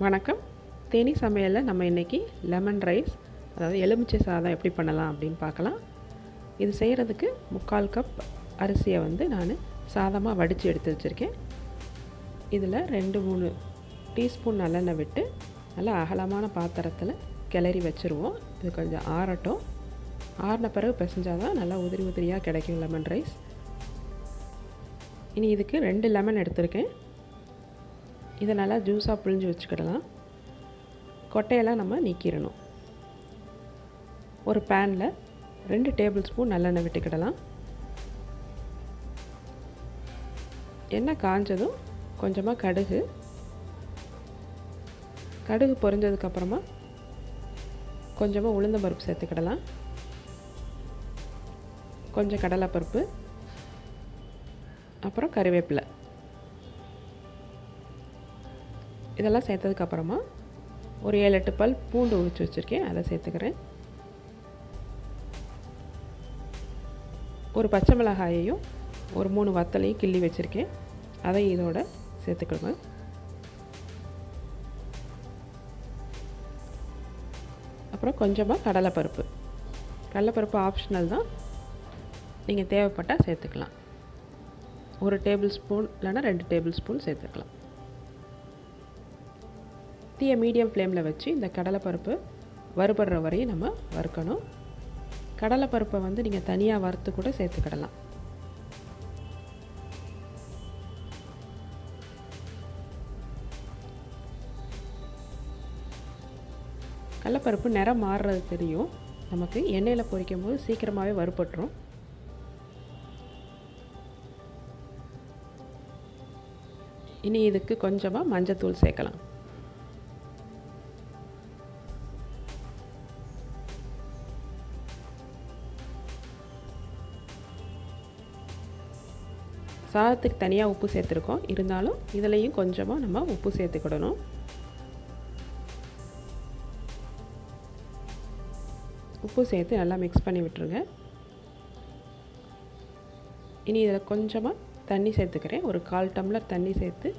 வணக்கம். தேனி சமையலில் நம்ம இன்றைக்கி லெமன் ரைஸ், அதாவது எலுமிச்சை சாதம் எப்படி பண்ணலாம் அப்படின்னு பார்க்கலாம். இது செய்கிறதுக்கு 3/4 கப் அரிசியை நான் சாதமாக வடித்து எடுத்து வச்சுருக்கேன். இதில் 2-3 டீஸ்பூன் நல்லெண்ணெய் விட்டு நல்லா அகலமான பாத்திரத்தில் கிளறி வச்சுருவோம். இது கொஞ்சம் ஆறட்டும். ஆறின பிறகு பிசைஞ்சால் தான் நல்லா உதிரி உதிரியாக கிடைக்கும் லெமன் ரைஸ். இனி இதுக்கு 2 லெமன் எடுத்திருக்கேன். இதை நல்லா ஜூஸாக புழிஞ்சு வச்சுக்கிடலாம். கொட்டையெல்லாம் நம்ம நீக்கிடணும். ஒரு பேனில் 2 டேபிள் ஸ்பூன் நல்லெண்ணெய் விட்டுக்கிடலாம். எண்ணெய் காஞ்சதும் கொஞ்சமாக கடுகு பொரிஞ்சதுக்கப்புறமா கொஞ்சமாக உளுந்தம்பருப்பு சேர்த்துக்கிடலாம். கொஞ்சம் கடலைப்பருப்பு, அப்புறம் கறிவேப்பிலை. இதெல்லாம் சேர்த்ததுக்கப்புறமா ஒரு 7-8 பல் பூண்டு உரித்து வச்சுருக்கேன், அதை சேர்த்துக்கிறேன். ஒரு பச்சை மிளகாயையும் ஒரு 3 வத்தலையும் கிள்ளி வச்சுருக்கேன், அதை இதோட சேர்த்துக்கிடுங்க. அப்புறம் கொஞ்சமாக கடலைப்பருப்பு ஆப்ஷனல் தான், நீங்கள் தேவைப்பட்டால் சேர்த்துக்கலாம். 1 டேபிள் ஸ்பூன் இல்லைன்னா 2 டேபிள் ஸ்பூன் சேர்த்துக்கலாம். தீயை மீடியம் ஃப்ளேமில் வச்சு இந்த கடலைப்பருப்பு வறுபடுற வரையும் நம்ம வறுக்கணும். கடலைப்பருப்பை நீங்கள் தனியாக வறுத்து கூட சேர்த்துக்கிடலாம். கடலைப்பருப்பு நிறம் மாறுறது தெரியும் நமக்கு. எண்ணெயில் பொரிக்கும் போது சீக்கிரமாகவே வறுபட்டுரும். இனி இதுக்கு கொஞ்சமாக மஞ்சத்தூள் சேர்க்கலாம். சாதத்துக்கு தனியாக உப்பு சேர்த்துருக்கோம், இருந்தாலும் இதுலேயும் கொஞ்சமாக நம்ம உப்பு சேர்த்துக்கிடணும். உப்பு சேர்த்து நல்லா மிக்ஸ் பண்ணி விட்டுருங்க. இனி இதில் கொஞ்சமாக தண்ணி சேர்த்துக்கிறேன். ஒரு 1/4 டம்ளர் தண்ணி சேர்த்து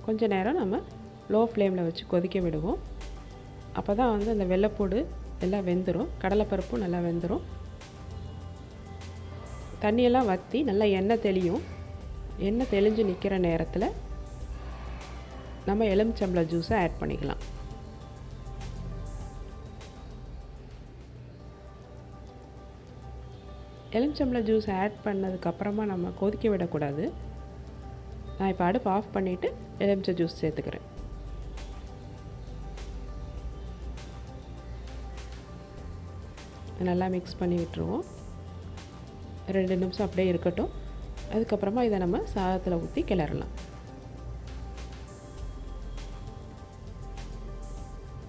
கொஞ்ச நேரம் நம்ம லோ ஃப்ளேமில் வச்சு கொதிக்க விடுவோம். அப்போ தான் அந்த வெள்ளைப்பூடு எல்லாம் வெந்துடும், கடலைப்பருப்பும் நல்லா வெந்துடும். தண்ணியெல்லாம் வற்றி நல்லா எண்ணெய் தெளிஞ்சு நிற்கிற நேரத்தில் நம்ம எலுமிச்சம்பழம் ஜூஸை ஆட் பண்ணிக்கலாம். எலுமிச்சம்பழம் ஜூஸ் ஆட் பண்ணதுக்கப்புறமா நம்ம கொதிக்க விடக்கூடாது. நான் இப்போ அடுப்பு ஆஃப் பண்ணிவிட்டு எலுமிச்சை ஜூஸ் சேர்த்துக்கிறேன். நல்லா மிக்ஸ் பண்ணி விட்டுருவோம். 2 நிமிஷம் அப்படியே இருக்கட்டும். அதுக்கப்புறமா இதை நம்ம சாதத்தில் ஊற்றி கிளறலாம்.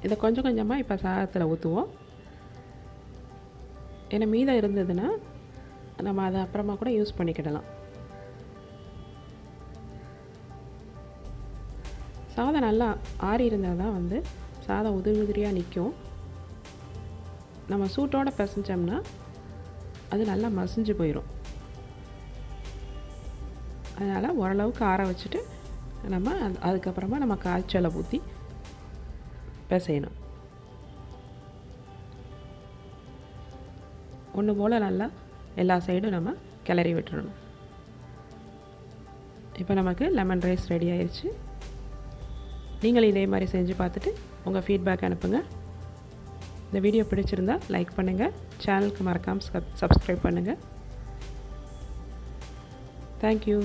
இதை கொஞ்சம் கொஞ்சமாக இப்போ சாதத்தில் ஊற்றுவோம். ஏன்னா மீதம் இருந்ததுன்னா நம்ம அதை அப்புறமா கூட யூஸ் பண்ணிக்கிடலாம். சாதம் நல்லா ஆறி இருந்தால் தான் சாதம் உதிரியாக நிற்கும். நம்ம சூட்டோடு பிசைஞ்சோம்னா அது நல்லா மசிஞ்சு போயிடும். அதனால் ஓரளவுக்கு ஆற வச்சுட்டு நம்ம அதுக்கப்புறமா நம்ம காய்ச்சலை ஊற்றி பிசையணும். ஒன்று போல் நல்லா எல்லா சைடும் நம்ம கிளறி விட்டுறணும். இப்போ நமக்கு லெமன் ரைஸ் ரெடி ஆயிடுச்சு. நீங்களும் இதே மாதிரி செஞ்சு பார்த்துட்டு உங்கள் ஃபீட்பேக் அனுப்புங்க. இந்த வீடியோ பிடிச்சிருந்தால் லைக் பண்ணுங்கள், சேனலுக்கு மறக்காமல் சப்ஸ்கிரைப் பண்ணுங்கள். தேங்க்யூ.